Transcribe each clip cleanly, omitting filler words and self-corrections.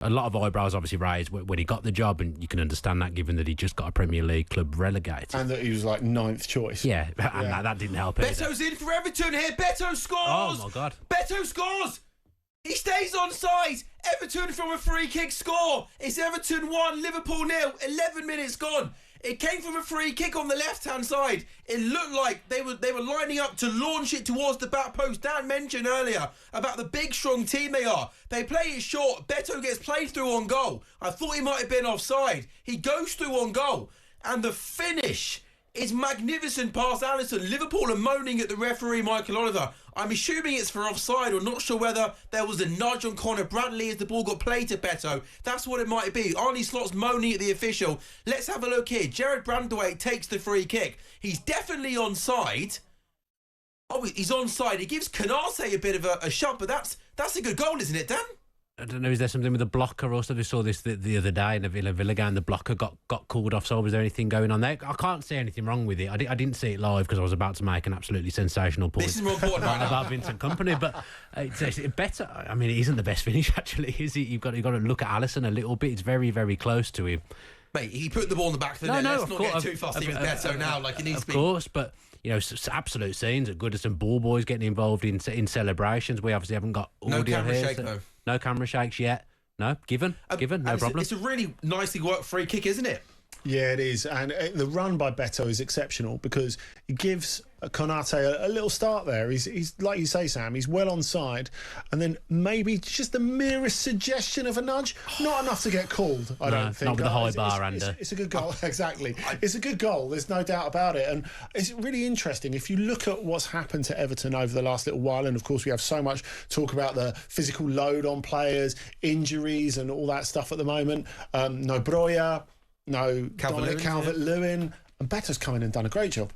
A lot of eyebrows obviously raised when he got the job, and you can understand that given that he just got a Premier League club relegated. And that he was like 9th choice. Yeah, and that didn't help either. Beto's in for Everton here. Beto scores! Oh, my God. Beto scores! He stays onside. Everton from a free kick score. It's Everton 1, Liverpool 0. 11 minutes gone. It came from a free kick on the left-hand side. It looked like they were lining up to launch it towards the back post. Dan mentioned earlier about the big, strong team they are. They play it short. Beto gets played through on goal. I thought he might have been offside. He goes through on goal. And the finish is magnificent past Alisson. Liverpool are moaning at the referee, Michael Oliver. I'm assuming it's for offside, or not sure whether there was a nudge on Connor Bradley as the ball got played to Beto. That's what it might be. Arnie Slot's moaning at the official. Let's have a look here. Jared Brandwaite takes the free kick. He's definitely onside. Oh, he's onside. He gives Canate a bit of a shot, but that's a good goal, isn't it, Dan? I don't know, is there something with the blocker or stuff? We saw this the other day in the Villa game. The blocker got called off, so was there anything going on there? I can't see anything wrong with it. I didn't see it live because I was about to make an absolutely sensational point. This is more important right now. About Vincent Kompany, but it's better. I mean, it isn't the best finish, actually, is it? You've got to look at Alisson a little bit. It's very, very close to him. Mate, he put the ball in the back of the net. Let's not get too fussy with Beto now, like it needs to be. Of course, but you know, absolute scenes at Goodison. Ball boys getting involved in celebrations. We obviously haven't got audio no camera here, shake, though. No camera shakes yet. No, given, no problem. It's a really nicely worked free kick, isn't it? Yeah, it is. And the run by Beto is exceptional because it gives Konate a little start there. He's like you say, Sam, he's well onside. And then maybe just the merest suggestion of a nudge. Not enough to get called, I don't think. Not with the high bar, Andy. It's a good goal, exactly. It's a good goal, there's no doubt about it. And it's really interesting. If you look at what's happened to Everton over the last little while, and of course we have so much talk about the physical load on players, injuries and all that stuff at the moment. No Broja, no Calvert-Lewin, and Beto's come in and done a great job.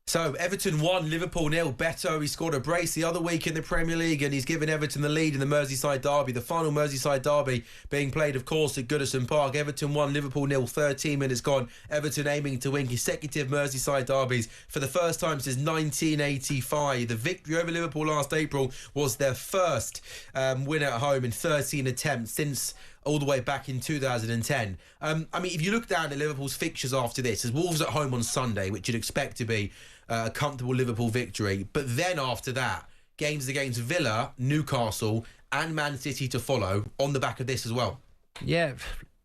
So, Everton 1, Liverpool 0. Beto, he scored a brace the other week in the Premier League, and he's given Everton the lead in the Merseyside derby. The final Merseyside derby being played, of course, at Goodison Park. Everton 1, Liverpool 0, 13 minutes gone. Everton aiming to win consecutive Merseyside derbies for the first time since 1985. The victory over Liverpool last April was their first win at home in 13 attempts since all the way back in 2010. I mean, if you look down at Liverpool's fixtures after this, there's Wolves at home on Sunday, which you'd expect to be a comfortable Liverpool victory. But then after that, games against Villa, Newcastle and Man City to follow on the back of this as well. Yeah,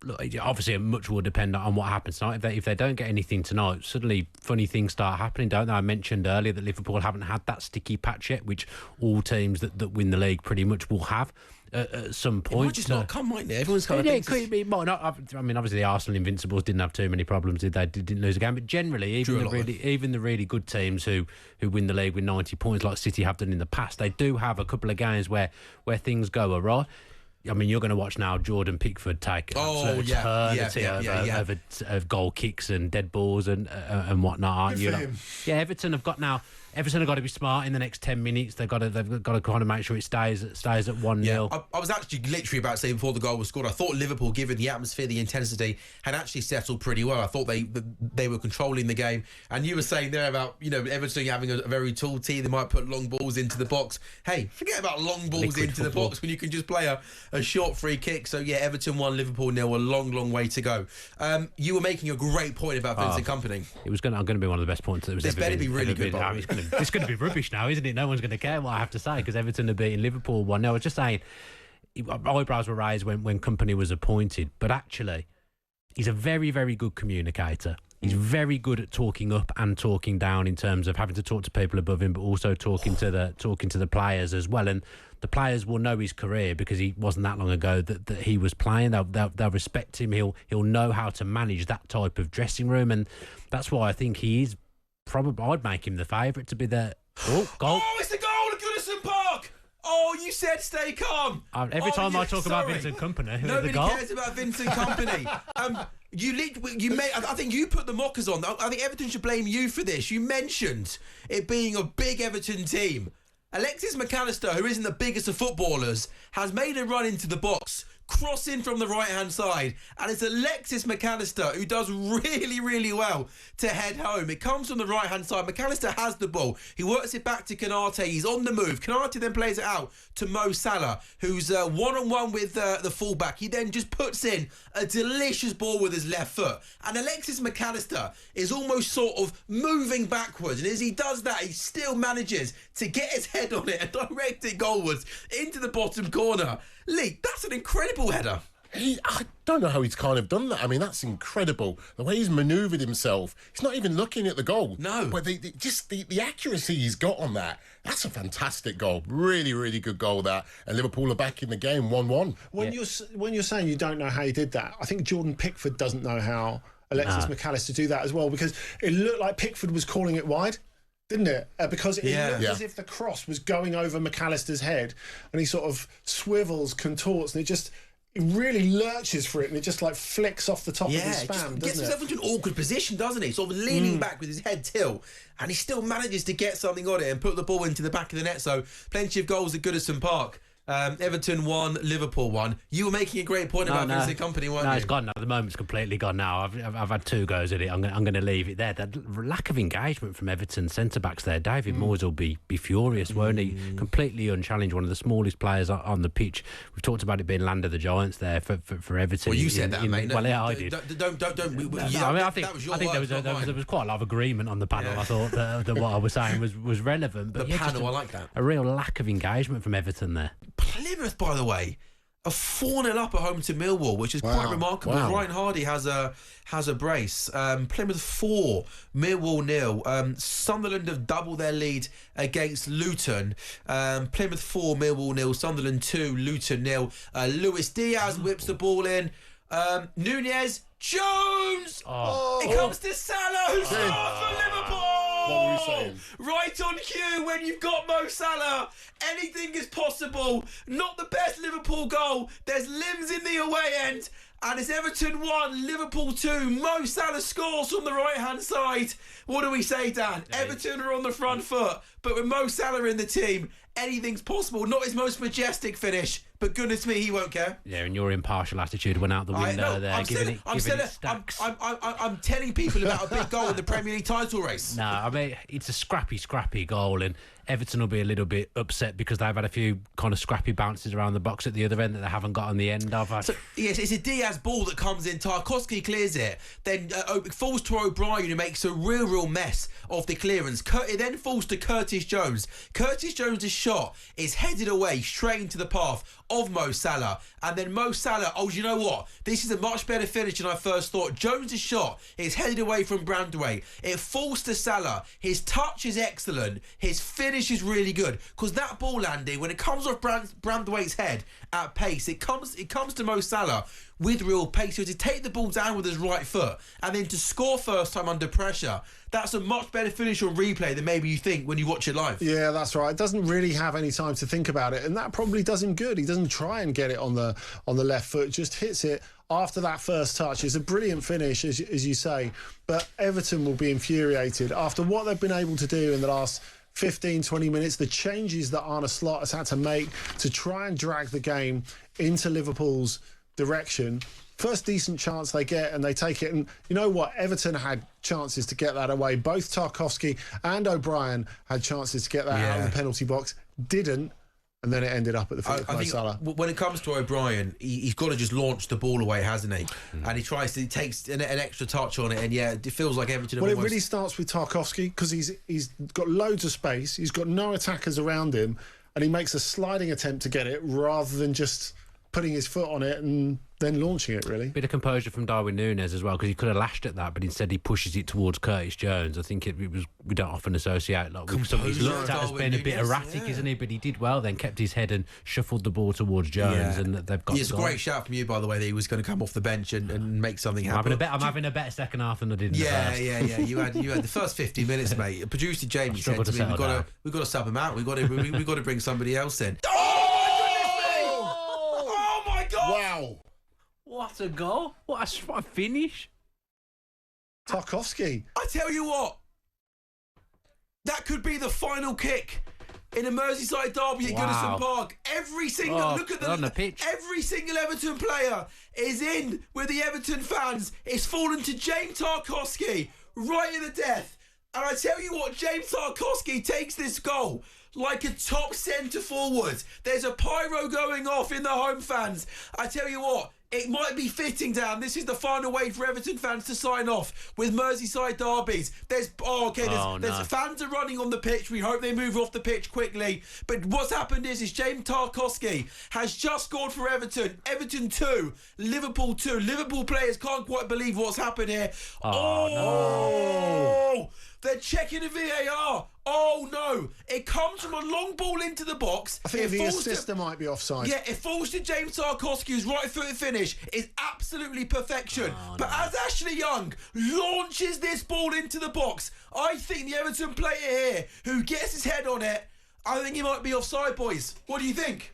look, obviously much will depend on what happens tonight. If they don't get anything tonight, suddenly funny things start happening, don't they? I mentioned earlier that Liverpool haven't had that sticky patch yet, which all teams that win the league pretty much will have at some point. It might just not come, mightn't it? Everyone's kind of it might not. I mean, obviously the Arsenal Invincibles didn't have too many problems, did they? Didn't lose a game, but generally, even the really good teams who win the league with 90 points, like City have done in the past, they do have a couple of games where things go awry. I mean, you're going to watch now Jordan Pickford take eternity over goal kicks and dead balls and whatnot, aren't you? Yeah, Everton have got to be smart in the next 10 minutes. They've got to kind of make sure it stays at 1-0. Yeah, I was actually literally about to say before the goal was scored, I thought Liverpool, given the atmosphere, the intensity, had actually settled pretty well. I thought they were controlling the game. And you were saying there about, you know, Everton having a very tall team, they might put long balls into the box. Hey, forget about long balls into the box when you can just play a short free kick. So yeah, Everton 1, Liverpool 0, a long way to go. You were making a great point about Vincent Kompany. It was going to be one of the best points that was ever been. This better be really good. It's going to be rubbish now, isn't it? No one's going to care what I have to say because Everton are beating Liverpool 1-0. I was just saying, eyebrows were raised when Kompany was appointed, but actually, he's a very, very good communicator. He's very good at talking up and talking down in terms of having to talk to people above him, but also talking to the players as well. And the players will know his career because he wasn't that long ago that he was playing. They'll respect him. He'll know how to manage that type of dressing room, and that's why I think he is. Probably, I'd make him the favourite to be the goal. Oh, it's the goal at Goodison Park. Oh, you said stay calm. Every time I talk about Vincent Kompany, nobody cares about Vincent Kompany. You made. I think you put the mockers on. I think Everton should blame you for this. You mentioned it being a big Everton team. Alexis McAllister, who isn't the biggest of footballers, has made a run into the box, crossing from the right-hand side, and it's Alexis McAllister who does really, really well to head home. It comes from the right-hand side. McAllister has the ball. He works it back to Konate. He's on the move. Konate then plays it out to Mo Salah, who's one-on-one with the fullback. He then just puts in a delicious ball with his left foot. And Alexis McAllister is almost sort of moving backwards. And as he does that, he still manages to get his head on it and direct it goalwards into the bottom corner. Lee, that's an incredible header. I don't know how he's kind of done that. I mean, that's incredible. The way he's manoeuvred himself. He's not even looking at the goal. No. But the accuracy he's got on that, that's a fantastic goal. Really, really good goal, that. And Liverpool are back in the game, 1-1. When you're saying you don't know how he did that, I think Jordan Pickford doesn't know how Alexis McAllister do that as well, because it looked like Pickford was calling it wide. Didn't it? Because it looked as if the cross was going over McAllister's head, and he sort of swivels, contorts, and it really lurches for it, and it just like flicks off the top of his spam, doesn't it? Gets himself into an awkward position, doesn't he? Sort of leaning back with his head tilt, and he still manages to get something on it and put the ball into the back of the net. So plenty of goals at Goodison Park. Everton 1, Liverpool 1. You were making a great point about Vincent Kompany, weren't you? No, it's gone now. The moment's completely gone now. I've had 2 goes at it. I'm going to leave it there. The lack of engagement from Everton centre-backs there. David Moyes will be furious, won't he? Completely unchallenged, one of the smallest players on the pitch. We've talked about it being land of the giants there for Everton. Well, you said that, mate. Well, yeah, I did. Don't. I think there was quite a lot of agreement on the panel. Yeah. I thought that what I was saying was relevant. But the panel, I like that. A real lack of engagement from Everton there. Plymouth, by the way, are 4-0 up at home to Millwall, which is quite remarkable. Wow. Ryan Hardy has a brace. Plymouth 4, Millwall 0. Sunderland have doubled their lead against Luton. Plymouth 4, Millwall 0. Sunderland 2, Luton 0. Luis Diaz whips the ball in. Nunez, Jones! It comes to Salah, who scores for Liverpool! What were you saying? Right on cue when you've got Mo Salah. Anything is possible. Not the best Liverpool goal. There's limbs in the away end. And it's Everton 1, Liverpool 2. Mo Salah scores from the right-hand side. What do we say, Dan? Yeah. Everton are on the front foot. But with Mo Salah in the team, anything's possible. Not his most majestic finish, but goodness me, he won't care. Yeah, and your impartial attitude went out the window there. I'm telling people about a big goal in the Premier League title race. No, I mean, it's a scrappy goal, and Everton will be a little bit upset because they've had a few kind of scrappy bounces around the box at the other end that they haven't got on the end of. So, yes, it's a Diaz ball that comes in. Tarkowski clears it. Then it falls to O'Brien, who makes a real mess of the clearance. It then falls to Curtis Jones. Curtis Jones' shot is headed away straight into the path of Mo Salah. And then Mo Salah, you know what? This is a much better finish than I first thought. Jones' shot is headed away from Brandway. It falls to Salah. His touch is excellent. His finish is really good. Because that ball, Andy, when it comes off Brandway's head at pace, it comes to Mo Salah with real pace. So to take the ball down with his right foot and then to score first time under pressure, that's a much better finish on replay than maybe you think when you watch it live. Yeah, that's right. It doesn't really have any time to think about it, and that probably does him good. He doesn't try and get it on the left foot, just hits it after that first touch. It's a brilliant finish, as you say, but Everton will be infuriated after what they've been able to do in the last 15, 20 minutes, the changes that Arne Slot has had to make to try and drag the game into Liverpool's direction. First decent chance they get and they take it, and you know what? Everton had chances to get that away. Both Tarkowski and O'Brien had chances to get that out of the penalty box. Didn't, and then it ended up at the feet of Mo Salah. When it comes to O'Brien, he's got to just launch the ball away, hasn't he? And he takes an extra touch on it, and it feels like Everton. Well, it really starts with Tarkowski because he's got loads of space. He's got no attackers around him, and he makes a sliding attempt to get it rather than just putting his foot on it and then launching it, really. Bit of composure from Darwin Núñez as well, because he could have lashed at that, but instead he pushes it towards Curtis Jones. I think it was, we don't often associate with something he's looked at as being a bit erratic, isn't he? But he did well then, kept his head and shuffled the ball towards Jones, and they've got. It's a great shout from you, by the way, that he was going to come off the bench and make something happen. I'm having a better second half than I did in the first. Yeah. You had the first 50 minutes, mate. Producer Jamie said to me, we've got to sub him out. We've got to bring somebody else in. Wow. What a goal. What a finish. Tarkowski. I tell you what, that could be the final kick in a Merseyside derby at Wow. Goodison Park. Every single look at on the pitch. Every single Everton player is in with the Everton fans. It's fallen to James Tarkowski right in the death. And I tell you what, James Tarkowski takes this goal like a top centre forward. There's a pyro going off in the home fans. I tell you what, it might be fitting, Dan. This is the final way for Everton fans to sign off with Merseyside derbies. There's fans are running on the pitch. We hope they move off the pitch quickly. But what's happened is James Tarkowski has just scored for Everton. Everton 2, Liverpool 2. Liverpool players can't quite believe what's happened here. No. They're checking the VAR. Oh no! It comes from a long ball into the box. I think the assister might be offside. Yeah, it falls to James Tarkowski, whose right-footed finish is absolutely perfection. But as Ashley Young launches this ball into the box, I think the Everton player here, who gets his head on it, I think he might be offside, boys. What do you think?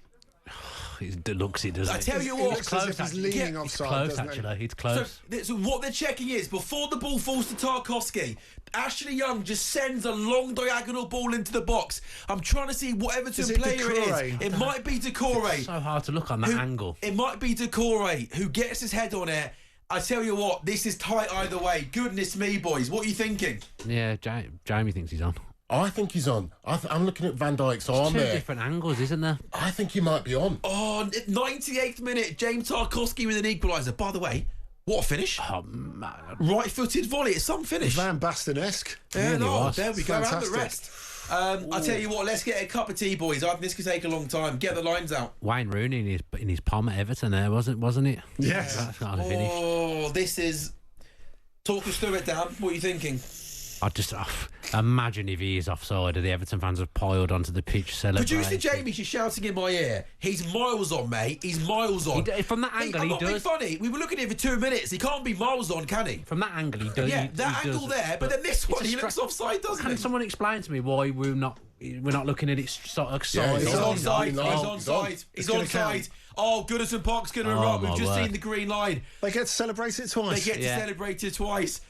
It looks, doesn't it? I tell you It what, looks as if he's leaning It's offside. close, doesn't it? actually. It's close. So what they're checking is, before the ball falls to Tarkowski, Ashley Young just sends a long diagonal ball into the box. I'm trying to see what Everton Is it player it Decore? is. It might be Decore. So hard to look on that angle. It might be Decore who gets his head on it. I tell you what, this is tight either way. Goodness me, boys. What are you thinking? Yeah, Jamie thinks he's on. I think he's on. I'm looking at Van Dijk's arm Two there. different angles, isn't there? I think he might be on. Oh, 98th minute, James Tarkowski with an equaliser. By the way, what a finish. Oh, man. Right-footed volley. It's some finish. Van Basten-esque. Yeah, really no, was. there we go. Have the Fantastic. rest. I tell you what, let's get a cup of tea, boys. I think this could take a long time. Get the lines out. Wayne Rooney in his palm at Everton there, wasn't it? Yes. That's kind of finished. Oh, this is... Talk us through it, Dan. What are you thinking? I just imagine if he is offside and the Everton fans have piled onto the pitch celebrating. Producer Jamie's just shouting in my ear. He's miles on, mate. He's miles on. From that angle, I'm he not being does. funny. We were looking at it for 2 minutes. He can't be miles on, can he? From that angle, he does. Yeah, that angle there, but then this one, he looks offside, doesn't Can he? someone explain to me why we're not looking at it sort of side? He's Yeah, onside. he's He's on. onside. He's gonna onside. count. Oh, Goodison Park's going to Oh, erupt. We've my just word. seen the green line. They get to celebrate it They twice. get to Yeah. celebrate it twice.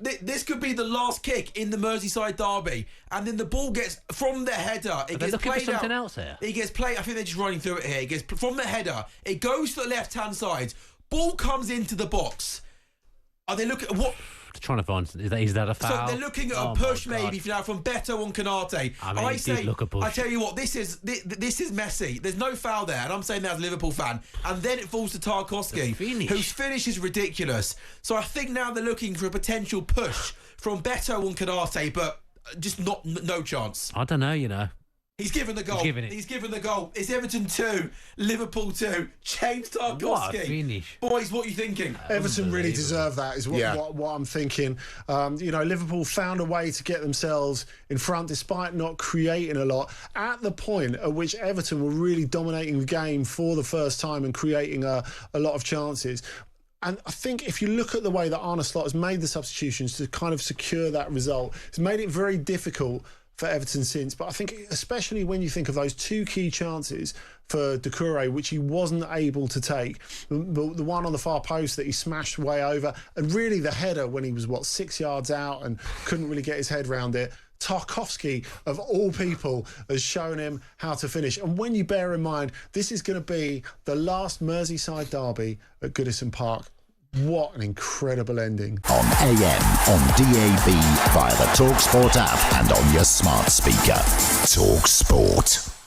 This could be the last kick in the Merseyside derby, and then the ball gets from the header. It Are they gets looking for played something out. else here? It gets played. I think they're just running through it here. It gets from the header. It goes to the left-hand side. Ball comes into the box. Are they looking at what? Trying to find, is that a foul? So they're looking at Oh a my push God. maybe now from Beto on Canate. I mean, it did look a push. I tell you what, this is messy. There's no foul there, and I'm saying that as a Liverpool fan. And then it falls to Tarkowski, The finish. whose finish is ridiculous. So I think now they're looking for a potential push from Beto on Canate, but just no chance. I don't know, He's given the goal. He's given it. the goal. It's Everton 2, Liverpool 2. James Tarkowski. What a finish. Boys, what are you thinking? Everton really Unbelievable. deserve that, is Yeah. what I'm thinking. Liverpool found a way to get themselves in front despite not creating a lot, at the point at which Everton were really dominating the game for the first time and creating a lot of chances. And I think if you look at the way that Arne Slot has made the substitutions to kind of secure that result, it's made it very difficult for Everton since. But I think especially when you think of those two key chances for Decore, which he wasn't able to take, the one on the far post that he smashed way over, and really the header when he was 6 yards out and couldn't really get his head round it. Tarkowski, of all people, has shown him how to finish. And when you bear in mind, this is going to be the last Merseyside derby at Goodison Park. What an incredible ending. On AM, on DAB, via the talkSPORT app and on your smart speaker. talkSPORT.